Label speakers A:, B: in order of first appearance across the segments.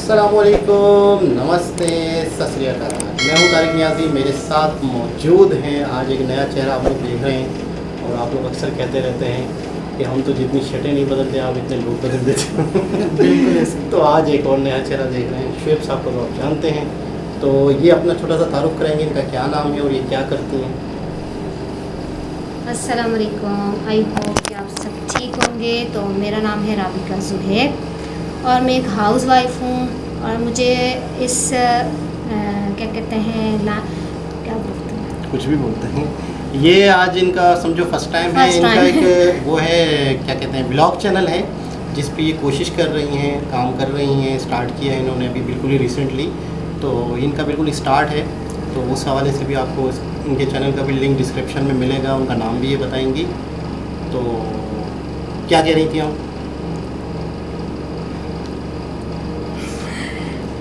A: अस्सलामुअलैकुम, नमस्ते, सत श्री अकाल। मैं हूँ तारिक नियाज़ी, मेरे साथ मौजूद हैं आज एक नया चेहरा आप लोग देख रहे हैं। और आप लोग अक्सर कहते रहते हैं कि हम तो जितनी शर्टें नहीं बदलते आप इतने लोग बदल देते हैं। बिल्कुल ऐसे। तो आज एक और नया चेहरा देख रहे हैं, शुएब साहब को तो आप जानते हैं। तो ये अपना छोटा सा तारुफ करेंगे, इनका क्या नाम है और ये क्या करती हैं।
B: अस्सलाम वालेकुम, आई होप कि आप सब ठीक होंगे। तो मेरा नाम है राबिका ज़ुहैब और मैं एक हाउस वाइफ हूँ। और मुझे इस क्या कहते हैं क्या बोलते हैं,
A: कुछ भी बोलते हैं। ये आज इनका समझो फर्स्ट टाइम है। इनका एक वो है, क्या कहते हैं, ब्लॉग चैनल है जिस पे ये कोशिश कर रही हैं, काम कर रही हैं। स्टार्ट किया है इन्होंने अभी बिल्कुल ही रिसेंटली, तो इनका बिल्कुल स्टार्ट है। तो उस हवाले से भी आपको इनके चैनल का भी लिंक डिस्क्रिप्शन में मिलेगा, उनका नाम भी ये बताएंगी। तो क्या कह रही थी आप?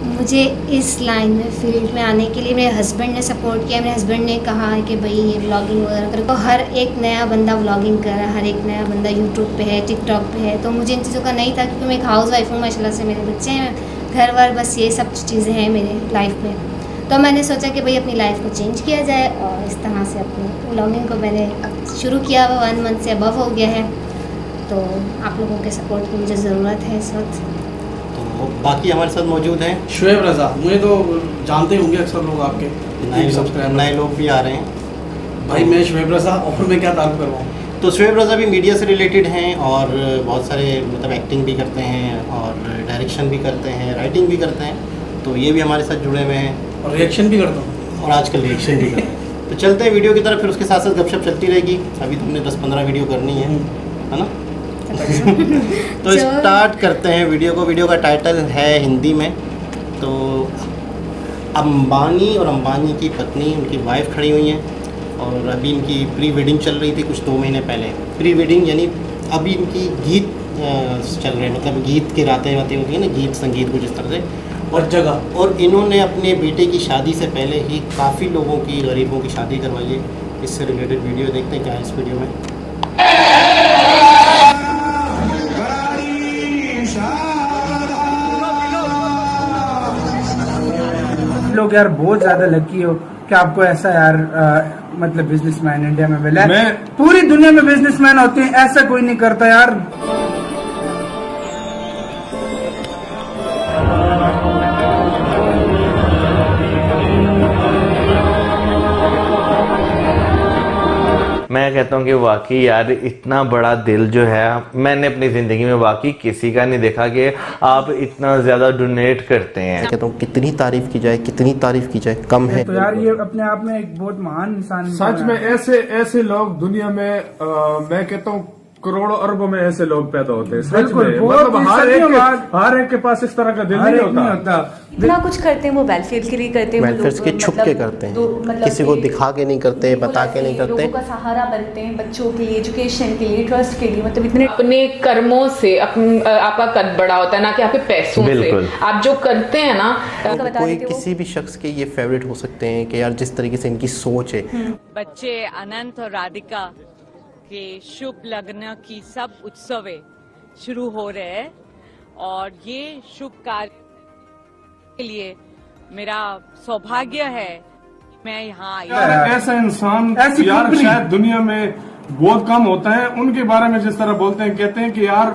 B: मुझे इस लाइन में फील्ड में आने के लिए मेरे हस्बैंड ने सपोर्ट किया। मेरे हस्बैंड ने कहा है कि भाई ये व्लॉगिंग वगैरह करो। तो हर एक नया बंदा व्लॉगिंग कर रहा है, हर एक नया बंदा यूट्यूब पे है, टिकटॉक पे है। तो मुझे इन चीज़ों का नहीं था क्योंकि मैं एक हाउस वाइफ हूँ, माशाल्लाह से मेरे बच्चे हैं, घर वर, बस ये सब चीज़ें हैं मेरे लाइफ में। तो मैंने सोचा कि भाई अपनी लाइफ को चेंज किया जाए और इस तरह से अपनी व्लॉगिंग को मैंने शुरू किया। 1 मंथ से अबव हो गया है। तो आप लोगों के सपोर्ट की मुझे ज़रूरत है इस वक्त।
A: तो बाकी हमारे साथ मौजूद हैं
C: शुएब रज़ा। मुझे तो जानते होंगे अक्सर लोग, आपके
A: नए लोग भी आ रहे हैं।
C: भाई मैं शुएब रज़ा और मैं क्या ताल्लुक़ करवाऊँ।
A: तो शुएब रज़ा भी मीडिया से रिलेटेड हैं और बहुत सारे मतलब एक्टिंग भी करते हैं और डायरेक्शन भी करते हैं, राइटिंग भी करते हैं। तो ये भी हमारे साथ जुड़े हुए हैं
C: और रिएक्शन भी करता हूँ
A: और आजकल रिएक्शन भी करते हैं। तो चलते हैं वीडियो की तरफ, फिर उसके साथ साथ गपशप चलती रहेगी। अभी तुमने 10-15 वीडियो करनी है ना? तो स्टार्ट करते हैं वीडियो को। वीडियो का टाइटल है हिंदी में। तो अंबानी और अंबानी की पत्नी, उनकी वाइफ खड़ी हुई हैं और अभी इनकी प्री वेडिंग चल रही थी कुछ 2 महीने पहले। प्री वेडिंग यानी अभी इनकी गीत चल रहे हैं, मतलब गीत की रातें वातें होती हैं ना, गीत संगीत कुछ इस तरह से
C: और जगह।
A: और इन्होंने अपने बेटे की शादी से पहले ही काफ़ी लोगों की, गरीबों की शादी करवाई है। इससे रिलेटेड वीडियो देखते हैं क्या है इस वीडियो में।
D: लोग यार बहुत ज्यादा लकी हो कि आपको ऐसा यार मतलब बिजनेसमैन इंडिया में मिला है। पूरी दुनिया में बिजनेसमैन होते हैं, ऐसा कोई नहीं करता यार।
E: मैं कहता हूँ कि वाकई यार इतना बड़ा दिल जो है मैंने अपनी ज़िंदगी में वाकई किसी का नहीं देखा कि आप इतना ज़्यादा डोनेट करते हैं।
A: कहता हूँ कितनी तारीफ की जाए, कितनी तारीफ की जाए कम है।
D: तो यार ये अपने आप में एक बहुत महान इंसान है।
F: सच में ऐसे ऐसे लोग दुनिया में मैं कहता हूँ करोड़ों अरबों में ऐसे लोग पैदा होते हैं। सच में मतलब हर एक के पास इस तरह का दिल नहीं होता।
G: जितना कुछ करते हैं वो वेलफेयर के लिए करते हैं,
A: वेलफेयर के छुप के करते हैं, किसी को दिखा के नहीं करते, बता के नहीं करते,
G: लोगों का सहारा बनते हैं, बच्चों के लिए, एजुकेशन के लिए, ट्रस्ट के लिए। मतलब इतने
H: अपने कर्मों से आपका कद बड़ा होता है, ना कि आपके पैसों से। आप जो करते हैं ना,
A: कोई किसी भी शख्स के ये फेवरेट हो सकते हैं कि यार जिस तरीके से इनकी सोच है।
I: बच्चे अनंत और राधिका के शुभ लग्न की सब उत्सव शुरू हो रहे हैं और ये शुभ कार्य के लिए मेरा सौभाग्य है मैं यहाँ आई।
F: ऐसा इंसान यार शायद दुनिया में बहुत कम होता है। उनके बारे में जिस तरह बोलते हैं, कहते हैं कि यार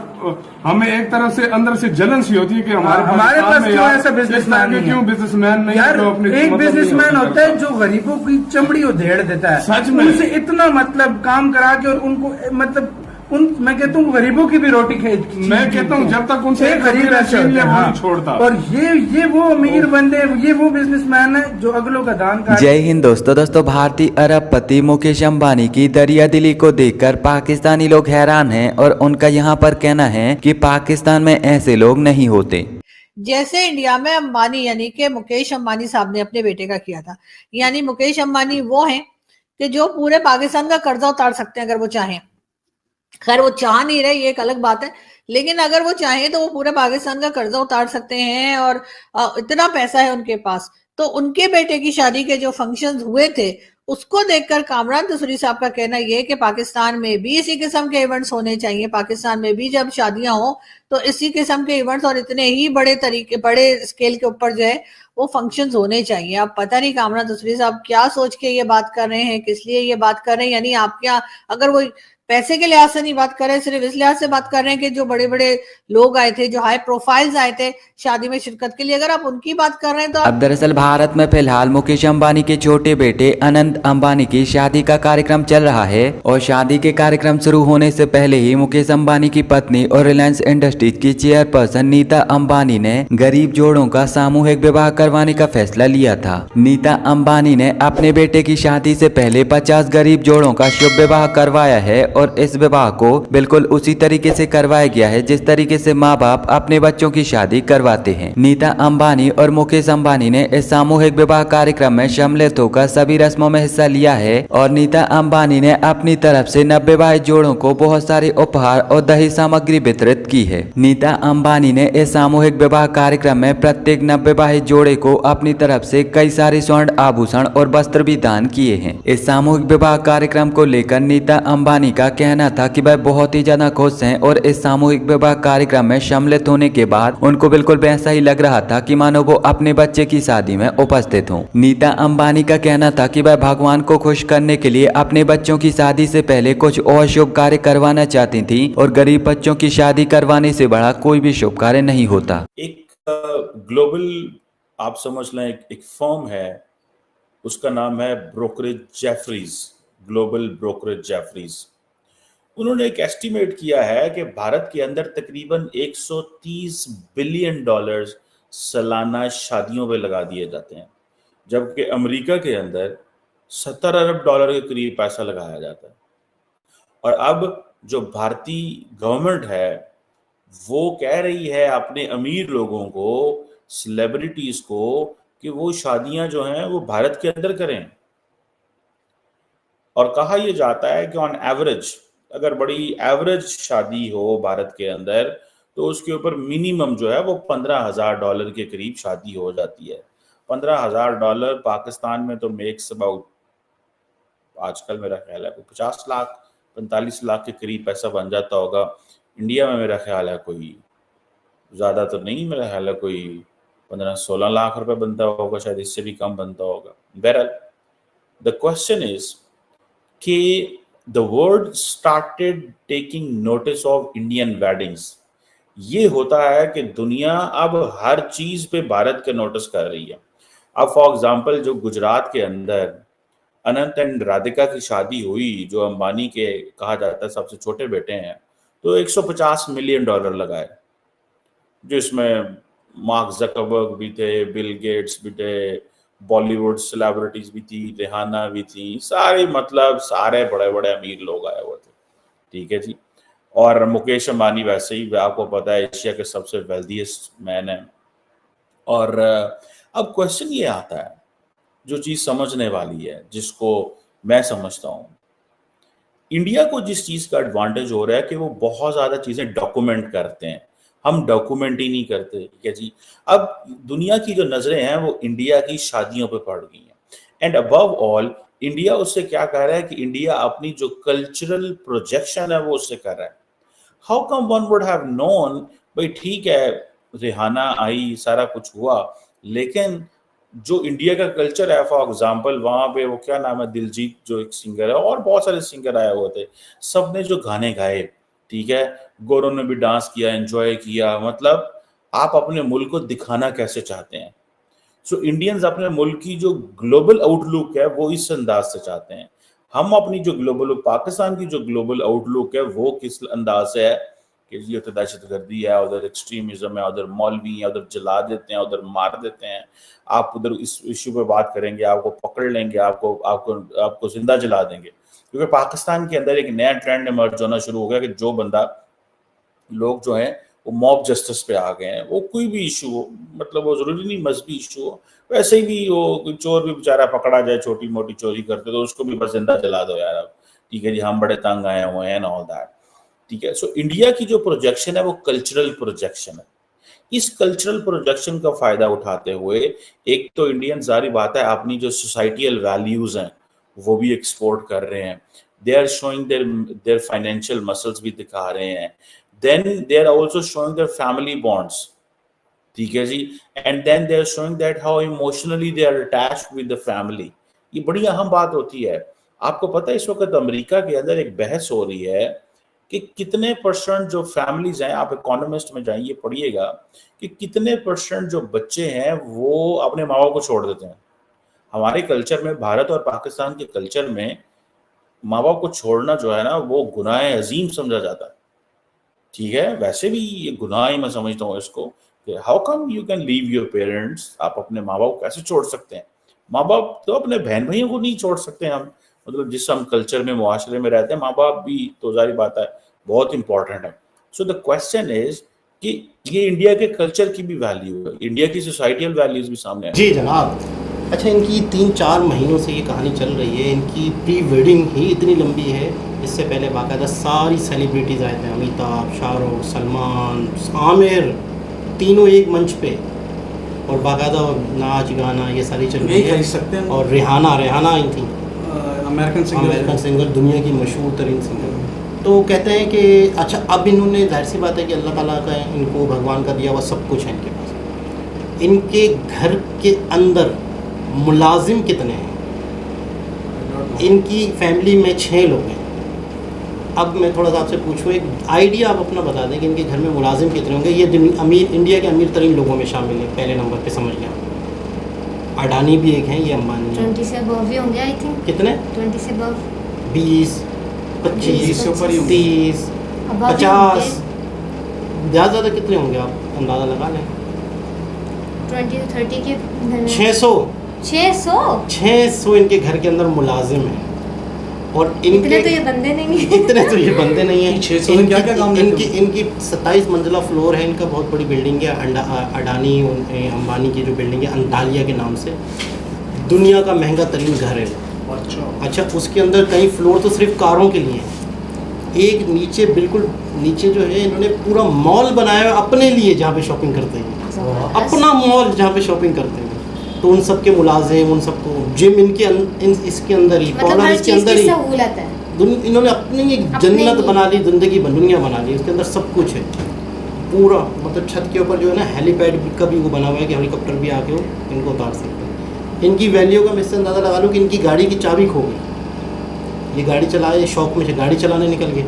F: हमें एक तरह से अंदर से जलन सी होती है कि हमारे पास क्यों ऐसा बिजनेसमैन नहीं, क्यों बिजनेसमैन नहीं
D: यार। एक बिजनेसमैन होता है जो गरीबों की चमड़ी उधेड़ देता है, सच में उनसे इतना मतलब काम करा के, और उनको मतलब मैं कहता हूँ गरीबों की भी रोटी
F: मैं कहता हूँ जब तक उनसे
D: गरीब ऐसे नहीं
F: छोड़ता।
D: और ये वो अमीर बंदे, ये वो बिजनेसमैन है जो अगलों का दान कर।
J: जय हिंद दोस्तों भारतीय अरबपति मुकेश अंबानी की दरिया दिली को देखकर पाकिस्तानी लोग हैरान हैं और उनका यहाँ पर कहना है कि पाकिस्तान में ऐसे लोग नहीं होते।
K: जैसे इंडिया में अंबानी यानी कि मुकेश अंबानी साहब ने अपने बेटे का किया था, यानी मुकेश अंबानी वो हैं कि जो पूरे पाकिस्तान का कर्जा उतार सकते हैं अगर वो चाहें। खैर वो चाह नहीं रहे, ये एक अलग बात है, लेकिन अगर वो चाहें तो वो पूरे पाकिस्तान का कर्जा उतार सकते हैं और इतना पैसा है उनके पास। तो उनके बेटे की शादी के जो फंक्शंस हुए थे उसको देखकर कामरान तसूरी साहब का कहना यह है कि पाकिस्तान में भी इसी किस्म के इवेंट्स होने चाहिए, पाकिस्तान में भी जब शादियां हो तो इसी किस्म के इवेंट्स और इतने ही बड़े स्केल के ऊपर जो है वो फंक्शंस होने चाहिए। अब पता नहीं कामरान तसूरी साहब क्या सोच के ये बात कर रहे हैं, किस लिए ये बात कर रहे हैं, यानी आपके यहाँ अगर वो पैसे के लिहाज से नहीं बात कर रहे हैं, सिर्फ इस लिहाज से बात कर रहे हैं कि जो बड़े बड़े लोग आए थे, जो हाई प्रोफाइल्स आए थे शादी में शिरकत के लिए, अगर आप उनकी बात कर रहे हैं तो
J: अब दरअसल भारत में फिलहाल मुकेश अंबानी के छोटे बेटे अनंत अंबानी की शादी का कार्यक्रम चल रहा है और शादी के कार्यक्रम शुरू होने से पहले ही मुकेश अंबानी की पत्नी और रिलायंस इंडस्ट्रीज की चेयरपर्सन नीता अंबानी ने गरीब जोड़ों का सामूहिक विवाह करवाने का फैसला लिया था। नीता अंबानी ने अपने बेटे की शादी से पहले 50 गरीब जोड़ों का शुभ विवाह करवाया है और इस विवाह को बिल्कुल उसी तरीके से करवाया गया है जिस तरीके से माँ बाप अपने बच्चों की शादी करवाते हैं। नीता अंबानी और मुकेश अंबानी ने इस सामूहिक विवाह कार्यक्रम में सम्मिलित होकर सभी रस्मों में हिस्सा लिया है और नीता अंबानी ने अपनी तरफ से नवविवाहित जोड़ों को बहुत सारे उपहार और दहेज सामग्री वितरित की है। नीता अंबानी ने इस सामूहिक विवाह कार्यक्रम में प्रत्येक नवविवाहित जोड़े को अपनी तरफ से कई सारे स्वर्ण आभूषण और वस्त्र भी दान किए हैं। इस सामूहिक विवाह कार्यक्रम को लेकर नीता अंबानी का कहना था कि वह बहुत ही ज्यादा खुश हैं और इस सामूहिक विवाह कार्यक्रम में सम्मिलित होने के बाद उनको बिल्कुल वैसा ही लग रहा था कि मानो वो अपने बच्चे की शादी में उपस्थित हों। नीता अंबानी का कहना था कि वह भगवान को खुश करने के लिए अपने बच्चों की शादी से पहले कुछ और शुभ कार्य करवाना चाहती थी और गरीब बच्चों की शादी करवाने से बड़ा कोई भी शुभ कार्य नहीं होता।
L: एक ग्लोबल आप समझ लें एक फर्म है, उसका नाम है brokerage Jefferies, global brokerage Jefferies. उन्होंने एक एस्टिमेट किया है कि भारत के अंदर तकरीबन 130 बिलियन डॉलर्स सालाना शादियों पे लगा दिए जाते हैं, जबकि अमेरिका के अंदर 70 अरब डॉलर के करीब पैसा लगाया जाता है। और अब जो भारतीय गवर्नमेंट है वो कह रही है अपने अमीर लोगों को, सेलिब्रिटीज को, कि वो शादियां जो हैं वो भारत के अंदर करें। और कहा यह जाता है कि ऑन एवरेज अगर बड़ी एवरेज शादी हो भारत के अंदर तो उसके ऊपर मिनिमम जो है वो $15,000 के करीब शादी हो जाती है। $15,000 पाकिस्तान में तो मेक्स अबाउट, आजकल मेरा ख्याल है 50 लाख 45 लाख के करीब पैसा बन जाता होगा। इंडिया में मेरा ख्याल है कोई ज़्यादा तो नहीं, मेरा ख्याल है कोई 15-16 लाख रुपए बनता होगा, शायद इससे भी कम बनता होगा। बहरहाल द क्वेश्चन इज कि the world started taking notice of Indian weddings। ये होता है कि दुनिया अब हर चीज पे भारत के नोटिस कर रही है। अब फॉर एग्जांपल जो गुजरात के अंदर अनंत एंड राधिका की शादी हुई, जो अंबानी के कहा जाता है सबसे छोटे बेटे हैं, तो $150 मिलियन लगाए, जिसमें मार्क ज़करबर्ग भी थे, बिल गेट्स भी थे, बॉलीवुड सेलिब्रिटीज भी थी, रिहाना भी थी, सारे सारे बड़े बड़े अमीर लोग आए हुए थे। ठीक है जी। और मुकेश अंबानी वैसे ही आपको पता है एशिया के सबसे वेल्दीएस्ट मैन है। और अब क्वेश्चन ये आता है, जो चीज समझने वाली है, जिसको मैं समझता हूँ, इंडिया को जिस चीज का एडवांटेज हो रहा है कि वो बहुत ज्यादा चीजें डॉक्यूमेंट करते हैं, हम डॉक्यूमेंट ही नहीं करते। ठीक है जी। अब दुनिया की जो नजरें हैं वो इंडिया की शादियों पे पड़ गई हैं, एंड अबव ऑल इंडिया उससे क्या कह रहा है कि इंडिया अपनी जो कल्चरल प्रोजेक्शन है वो उससे कर रहा है। How come one would have known, भाई ठीक है रिहाना आई, सारा कुछ हुआ, लेकिन जो इंडिया का कल्चर है, फॉर एग्जाम्पल वहां पे वो क्या नाम है, दिलजीत जो एक सिंगर है, और बहुत सारे सिंगर आए हुए थे, सबने जो गाने गाए, ठीक है, गोरों ने भी डांस किया, एंजॉय किया। मतलब आप अपने मुल्क को दिखाना कैसे चाहते हैं। सो इंडियंस अपने मुल्क की जो ग्लोबल आउटलुक है वो इस अंदाज से चाहते हैं। हम अपनी जो ग्लोबल, पाकिस्तान की जो ग्लोबल आउटलुक है वो किस अंदाज से है कि ये तो दहशतगर्दी है, उधर एक्सट्रीमिज्म है, उधर मौलवी है, उधर जला देते हैं, उधर मार देते हैं। आप उधर इस इश्यू पे बात करेंगे, आपको पकड़ लेंगे, आपको जिंदा जला देंगे। क्योंकि पाकिस्तान के अंदर एक नया ट्रेंड इमर्ज होना शुरू हो गया कि जो बंदा, लोग जो हैं वो मॉब जस्टिस पे आ गए हैं। वो कोई भी इशू हो, मतलब वो जरूरी नहीं मजहबी इशू हो, वैसे ही भी वो चोर भी बेचारा पकड़ा जाए, छोटी मोटी चोरी करते तो उसको भी बस जिंदा जला दो यार। अब ठीक है जी, हम बड़े तंग आए हुए हैं, ऑल दैट। ठीक है। सो इंडिया की जो प्रोजेक्शन है वो कल्चरल प्रोजेक्शन है। इस कल्चरल प्रोजेक्शन का फायदा उठाते हुए एक तो इंडियन, जारी बात है, अपनी जो सोसाइटियल वैल्यूज हैं वो भी एक्सपोर्ट कर रहे हैं, they are showing their financial muscles भी दिखा रहे हैं, then they are also showing their family bonds, ठीक है जी, and then they are showing that how emotionally they are attached with the family. ये बड़ी अहम बात होती है। आपको पता है इस वक्त अमेरिका के अंदर एक बहस हो रही है कि कितने परसेंट जो फैमिलीज हैं, आप इकोनॉमिस्ट में जाइए पढ़िएगा, कि कितने परसेंट जो बच्चे हैं वो अपने माँ बाप को छोड़ देते हैं। हमारे कल्चर में, भारत और पाकिस्तान के कल्चर में, माँ बाप को छोड़ना जो है ना वो गुनाह अजीम समझा जाता है, ठीक है। वैसे भी ये गुनाह ही मैं समझता हूँ इसको, कि how come you can leave your parents, आप अपने माँ बाप को कैसे छोड़ सकते हैं। माँ बाप तो अपने बहन भाइयों को नहीं छोड़ सकते हम, मतलब जिस हम कल्चर में, मुआशरे में रहते हैं, माँ बाप भी तो जारी बात है बहुत इंपॉर्टेंट है। सो द क्वेश्चन इज कि ये इंडिया के कल्चर की भी वैल्यू है, इंडिया की सोसाइटियल वैल्यूज भी सामने है।
A: जी जनाब। अच्छा, इनकी 3-4 महीनों से ये कहानी चल रही है, इनकी प्री वेडिंग ही इतनी लंबी है, इससे पहले बाकायदा सारी सेलिब्रिटीज़ आए थे, अमिताभ, शाहरुख, सलमान, आमिर, तीनों एक मंच पे, और बाकायदा नाच गाना ये सारी चल रही है। और रिहाना आई थी, अमेरिकन सिंगर, दुनिया की मशहूर तरीन सिंगर। तो कहते हैं कि अच्छा, अब इन्होंने, जाहिर सी बात है कि अल्लाह ताला का, इनको भगवान का दिया हुआ सब कुछ है इनके पास। इनके घर के अंदर मुलाजिम कितने हैं? इनकी फैमिली में 6 लोग हैं। अब मैं थोड़ा सा आपसे पूछूँ, एक आइडिया आप अपना बता दें कि इनके घर में मुलाजिम कितने होंगे। ये अमीर, इंडिया के अमीर तरीन लोगों में शामिल है, पहले नंबर पे समझ लें। अडानी भी एक हैं, ये अंबानी
B: 20 से अबव भी होंगे आई थिंक।
A: कितने?
B: 20 से अबव,
A: 20, 25, 30, 50, ज़्यादा कितने होंगे आप अंदाज़ा लगा लें।
B: 20 से 30 के
A: 600 इनके घर के अंदर मुलाजिम हैं। और
B: इतने तो ये बंदे नहीं हैं।
A: इतने तो ये बंदे नहीं हैं।
C: 600 में क्या क्या काम करते हैं?
A: इनकी 27 मंजिला फ्लोर है इनका, बहुत बड़ी बिल्डिंग है। अडानी अंबानी की जो बिल्डिंग है, अंतालिया के नाम से, दुनिया का महंगा तरीन घर है। अच्छा, उसके अंदर कई फ्लोर तो सिर्फ कारों के लिए हैं। एक नीचे, बिल्कुल नीचे जो है, इन्होंने पूरा मॉल बनाया है अपने लिए, जहाँ पे शॉपिंग करते हैं, अपना मॉल जहाँ पे शॉपिंग करते हैं। तो उन सब के मुलाजिम, उन सबको जिम इसके अंदर ही, पार्लर इसके अंदर ही, इन्होंने अपनी एक जन्नत बना ली, जिंदगी दुनिया बना ली। उसके अंदर सब कुछ है पूरा, मतलब छत के ऊपर जो है ना, हेलीपैड का भी वो बना हुआ है कि हेलीकॉप्टर भी आके वो इनको उतार सकते हैं। इनकी वैल्यू का मैं इससे अंदाज़ा लगा लूँ कि इनकी गाड़ी की चाबी खो गई। ये गाड़ी चलाए, शॉप में से गाड़ी चलाने निकल गए,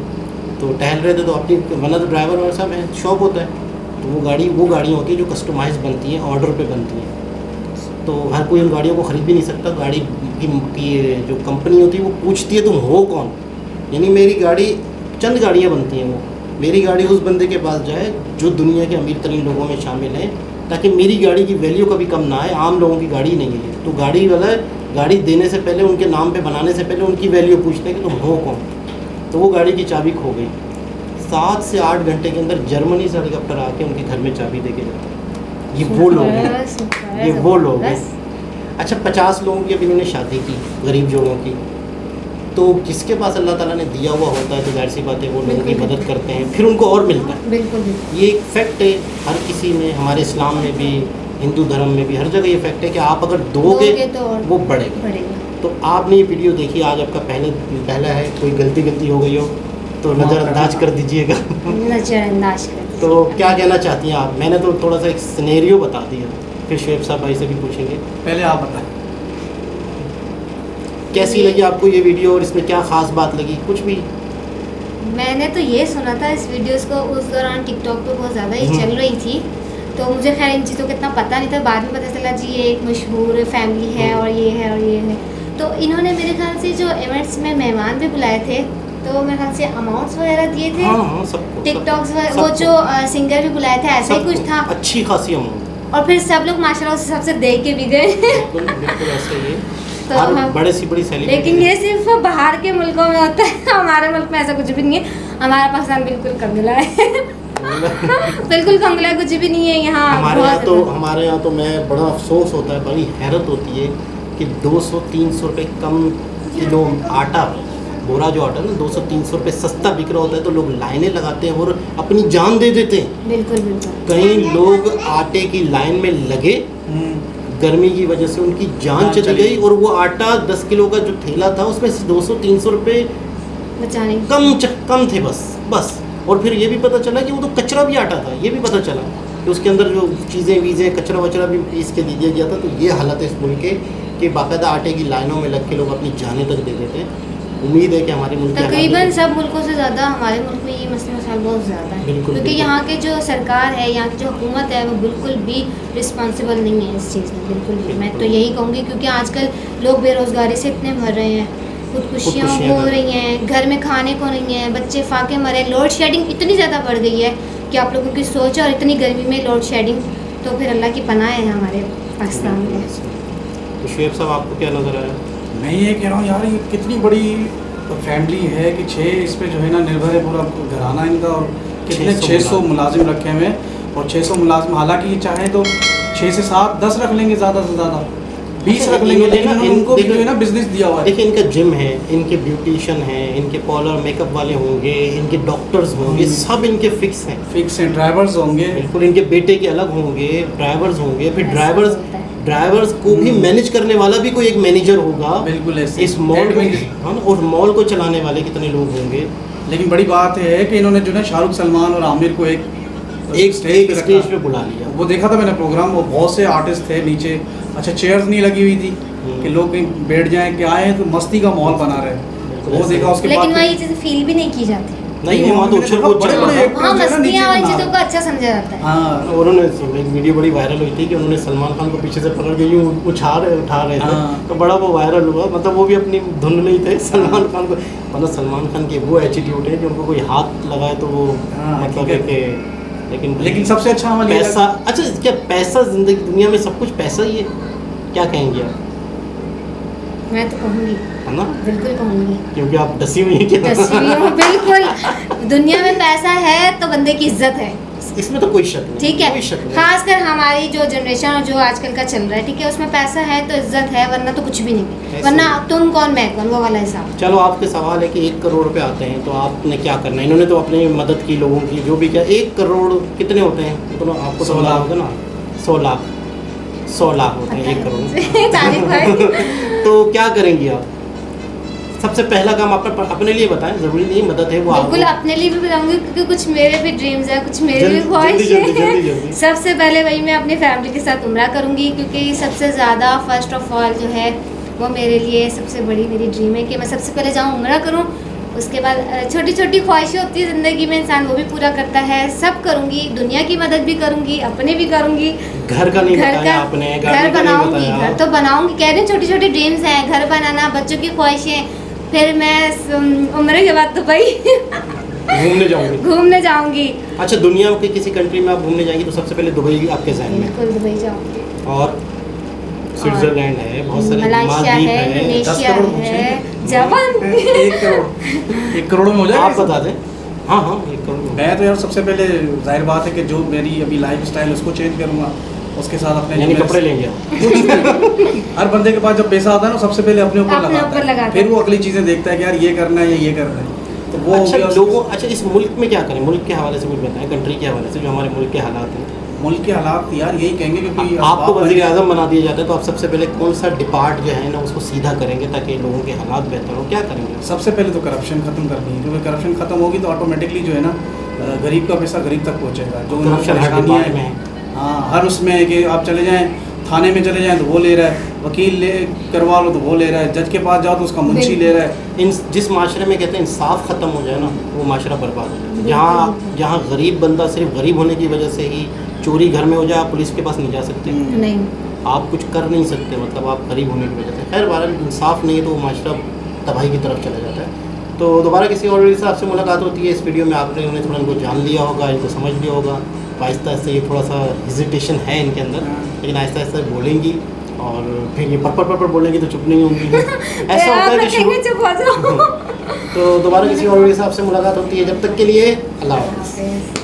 A: तो टहल रहे थे, तो अपनी, वरना तो ड्राइवर और सब है, शॉप होता है, तो वो गाड़ियाँ होती है जो कस्टमाइज बनती हैं, ऑर्डर पे बनती हैं। तो हर कोई उन गाड़ियों को ख़रीद भी नहीं सकता। गाड़ी की जो कंपनी होती है वो पूछती है तुम हो कौन, यानी मेरी गाड़ी, चंद गाड़ियाँ बनती हैं, वो मेरी गाड़ी उस बंदे के पास जाए जो दुनिया के अमीर तरीन लोगों में शामिल है, ताकि मेरी गाड़ी की वैल्यू कभी कम ना आए। आम लोगों की गाड़ी नहीं है, तो गाड़ी वाला गाड़ी देने से पहले, उनके नाम पे बनाने से पहले उनकी वैल्यू पूछते हैं कि तुम हो कौन। तो वो गाड़ी की चाबी खो गई। 7 से 8 घंटे के अंदर जर्मनी से हेलीकॉप्टर आके उनके घर में चाबी दे के जाता है। ये वो लोग हैं, ये वो लोग हैं। अच्छा, 50 लोगों की अभी इन्होंने शादी की, गरीब जोड़ों की। तो जिसके पास अल्लाह ताला ने दिया हुआ होता है, तो जाहिर सी बात है वो लोगों की मदद करते हैं, फिर उनको और मिलता है।
B: बिल्कुल।
A: ये एक फैक्ट है हर किसी में, हमारे इस्लाम में भी, हिंदू धर्म में भी, हर जगह ये फैक्ट है कि आप अगर दोगे तो वो बढ़ेगा। तो आपने ये वीडियो देखी, आज आपका पहला है, कोई गलती हो गई हो तो नज़रअंदाज कर दीजिएगा।
B: नज़रअंदाज कर।
A: तो क्या कहना चाहती हैं आप? मैंने तो थोड़ा सा एक सिनेरियो बता दिया, फिर शुएब साहब भाई से भी पूछेंगे।
C: पहले आप बताएं,
A: कैसी लगी आपको ये वीडियो और इसमें क्या ख़ास बात लगी? कुछ भी?
B: मैंने तो ये सुना था इस वीडियोस को, उस दौरान टिकटॉक पे बहुत ज़्यादा ही चल रही थी, तो मुझे खैर इन चीज़ों का इतना पता नहीं था। बाद में पता चला जी ये एक मशहूर फैमिली है और ये है और ये है। तो इन्होंने मेरे ख्याल से जो इवेंट्स में मेहमान भी बुलाए थे, तो मेरे ख्याल से अमाउंट्स वगैरह दिए थे।
A: हाँ,
B: टिकटॉक्स, वो जो सिंगर भी बुलाए थे, ऐसा ही कुछ था,
A: अच्छी खासी अमाउंट।
B: और फिर सब लोग माशाल्लाह उस हिसाब से देख के भी गए।
A: बिल्कुल ऐसे ही
B: तो हम
A: बड़ी सेलिब्रिटी,
B: लेकिन ये सिर्फ बाहर के मुल्कों में होता है, हमारे मुल्क में ऐसा कुछ भी नहीं है। हमारा पाकिस्तान बिल्कुल कंगला है। बिल्कुल कंगला, कुछ भी नहीं है यहाँ।
A: हमारे यहाँ तो मैं, बड़ा अफसोस होता है, बड़ी हैरत होती है कि 200-300 रुपये कम किलो आटा, बोरा जो आटा ना 200-300 रुपये सस्ता बिक रहा होता है, तो लोग लाइनें लगाते हैं और अपनी जान दे देते हैं।
B: बिल्कुल।
A: कई लोग आटे की लाइन में लगे, गर्मी की वजह से उनकी जान चली गई, और वो आटा 10 किलो का जो थैला था उसमें 200-300 रुपये
B: बचाने
A: कम थे बस। और फिर ये भी पता चला कि वो तो कचरा भी आटा था, ये भी पता चला कि उसके अंदर जो चीज़ें वीज़ें कचरा वचरा भी पीस के दे दिया गया था। तो ये हालत है इस मुल्क के कि बाकायदा आटे की लाइनों में लग के लोग अपनी जानें तक दे देते हैं। उम्मीद है कि हमारे मुल्क के
B: तकरीबन सब मुल्कों से ज़्यादा हमारे मुल्क में ये मसला मसाल बहुत ज़्यादा है, क्योंकि यहाँ के जो सरकार है, यहाँ की जो हुकूमत है, वो बिल्कुल भी रिस्पॉन्सिबल नहीं है इस चीज़ में, बिल्कुल भी। मैं तो यही कहूँगी, क्योंकि आजकल लोग बेरोज़गारी से इतने मर रहे हैं, खुदकुशियाँ हो रही हैं, घर में खाने को नहीं है, बच्चे फाके मरे, लोड शेडिंग इतनी ज़्यादा बढ़ गई है कि आप लोगों की सोच, और इतनी गर्मी में लोड शेडिंग, तो फिर अल्लाह की पनाह है हमारे पाकिस्तान में।
A: तो शुएब साहब, आपको क्या नज़र आया?
C: मैं ये कह रहा हूँ यार, ये कितनी बड़ी फैमिली है कि 6 इस पे जो है ना निर्भर है पूरा घराना इनका, और कितने 600 मुलाजिम रखे हुए हैं, और 600 मुलाजिम, हालांकि चाहे तो 6 से 7 10 रख लेंगे, ज़्यादा से ज़्यादा 20 रख लेंगे, लेकिन इनको भी जो है ना बिजनेस दिया हुआ है।
A: देखिए, इनका जिम है, इनके ब्यूटिशियन है, इनके पार्लर मेकअप वाले होंगे, इनके डॉक्टर्स होंगे, सब इनके फिक्स हैं,
C: ड्राइवर्स होंगे,
A: बिल्कुल इनके बेटे के अलग होंगे, ड्राइवर्स होंगे, फिर ड्राइवर्स को भी मैनेज करने वाला भी कोई एक मैनेजर होगा,
C: बिल्कुल ऐसे
A: इस मॉल में, और मॉल को चलाने वाले कितने लोग होंगे।
C: लेकिन बड़ी बात है कि इन्होंने जो है शाहरुख, सलमान और आमिर को एक
A: स्टेज पे बुला लिया।
C: वो देखा था मैंने प्रोग्राम, वो बहुत से आर्टिस्ट थे नीचे, अच्छा चेयर्स नहीं लगी हुई थी कि लोग कहीं बैठ जाएं, कि आए तो मस्ती का माहौल बना रहे, वो देखा। उसके बाद
B: लेकिन वहाँ ये चीज़ फील भी नहीं की जाती,
A: नहीं वहाँ तो
B: मस्तियाँ वाली चीज़ों को अच्छा समझा जाता है।
A: हाँ, उन्होंने एक वीडियो बड़ी वायरल हुई थी कि उन्होंने सलमान खान को पीछे से पकड़ के यूँ उठा रहे थे, तो बड़ा वो वायरल हुआ। मतलब वो भी अपनी धुन में ही थे सलमान खान को, मतलब सलमान खान के वो एटीट्यूड है कि उनको कोई हाथ लगाए तो वो मतलब है कि, लेकिन
C: सबसे अच्छा
A: पैसा, अच्छा क्या पैसा, जिंदगी दुनिया में सब कुछ पैसा ही है, क्या कहेंगे आप?
B: मैं तो कहूँगी,
A: है ना,
B: बिल्कुल कहूँगी,
A: क्योंकि आप डसी हुई हैं क्या?
B: डसी हुई हूँ, बिल्कुल। दुनिया में पैसा है तो बंदे की इज्जत है,
A: इसमें तो कोई शक नहीं,
B: ठीक है। खासकर हमारी जो जनरेशन और जो आजकल का चल रहा है, ठीक है, उसमें पैसा है तो इज्जत है, वरना तो कुछ भी नहीं, वरना तुम कौन मैं कौन, वो वाला हिसाब।
A: चलो, आपके सवाल है कि 1 करोड़ रुपए आते हैं तो आपने क्या करना है? इन्होंने तो अपनी मदद की लोगों की, जो भी क्या, 1 करोड़ कितने होते हैं? तो आपको 100 लाख होगा ना, 100 लाख होते हैं 1 करोड़। तो क्या करेंगे आप? सबसे पहला काम अपने लिए बताएं, जरूरी नहीं मदद है वो,
B: बिल्कुल अपने लिए भी बताऊंगी, क्योंकि कुछ मेरे भी ड्रीम्स है, कुछ मेरे भी ख्वाहिश है। सबसे पहले वही मैं अपनी फैमिली के साथ उम्रा करूंगी, क्योंकि सबसे ज़्यादा फर्स्ट ऑफ ऑल जो है वो मेरे लिए सबसे बड़ी मेरी ड्रीम है कि मैं सबसे पहले जाऊँ उम्रा करूँ। उसके बाद छोटी छोटी ख्वाहिशें होती है ज़िंदगी में, इंसान वो भी पूरा करता है। सब करूँगी, दुनिया की मदद भी करूँगी, अपने भी करूँगी।
A: घर का नहीं बताया आपने?
B: घर बनाऊँगी, घर तो बनाऊँगी, कह रही हूँ छोटी छोटी ड्रीम्स हैं, घर बनाना, बच्चों की ख्वाहिशें। फिर मैं उम्र के बाद दुबई घूमने जाऊँगी।
A: अच्छा, दुनिया के किसी कंट्री में आप घूमने जाएंगी तो सबसे पहले दुबई आपके ज़हन में?
B: बिल्कुल दुबई जाऊँगी।
A: और स्विट्जरलैंड है, बहुत सारे,
B: मलेशिया है, इंडोनेशिया है, जापान।
C: 1 करोड़ में हो जाए,
A: आप बता दें। हाँ 1 करोड़।
C: मैं तो यार सबसे पहले जाहिर बात है कि जो मेरी अभी लाइफ स्टाइल उसको चेंज करूँगा, उसके साथ अपने
A: कपड़े लेंगे।
C: हर बंदे के पास जब पैसा आता है ना, सबसे पहले अपने ऊपर लगाता है, फिर वो अगली चीज़ें देखता है कि यार ये करना है या ये करना है। तो वो
A: अच्छा, इस मुल्क में क्या करें? मुल्क के हवाले से कुछ बताएं, कंट्री के हवाले से, जो हमारे मुल्क के हालात हैं।
C: मुल्क के हालात यार यही कहेंगे, क्योंकि
A: आपको वज़ीर आज़म बना दिया जाता है तो आप सबसे पहले कौन सा डिपार्ट जो है ना उसको सीधा करेंगे ताकि लोगों के हालात बेहतर हो? क्या करेंगे?
C: सबसे पहले तो करप्शन खत्म करनी है, क्योंकि करप्शन खत्म होगी तो ऑटोमेटिकली जो है ना गरीब का पैसा गरीब तक पहुँचेगा। जो
A: करप्शन है,
C: हाँ, हर उसमें है कि आप चले जाएँ थाने में चले जाएँ तो वो ले रहा है, वकील ले करवा लो तो वो ले रहा है, जज के पास जाओ तो उसका मुंशी ले रहा है।
A: जिस माशरे में कहते हैं इंसाफ ख़त्म हो जाए ना, वो माशरा बर्बाद हो जाए। जहाँ गरीब बंदा सिर्फ गरीब होने की वजह से ही चोरी घर में हो जाए, आप पुलिस के पास नहीं जा सकते,
B: नहीं,
A: आप कुछ कर नहीं सकते, मतलब आप गरीब होने की वजह से। खैर बहरहाल इंसाफ नहीं है तो वो माशरा तबाही की तरफ चला जाता है। तो दोबारा किसी और वीडियो से आपसे मुलाकात होती है। इस वीडियो में आपने उन्हें थोड़ा इनको जान लिया होगा, इनको समझ लिया होगा। आहिस्ता आहिस्ता ये थोड़ा सा हेजिटेशन है इनके अंदर, लेकिन आहिस्ता आहिस्ता बोलेंगी और फिर ये पर बोलेंगी तो चुप नहीं होंगी। ऐसा होता है कि तो दोबारा किसी और वीडियो से आपसे मुलाकात होती है। जब तक के लिए अल्लाह हाफ़िज़।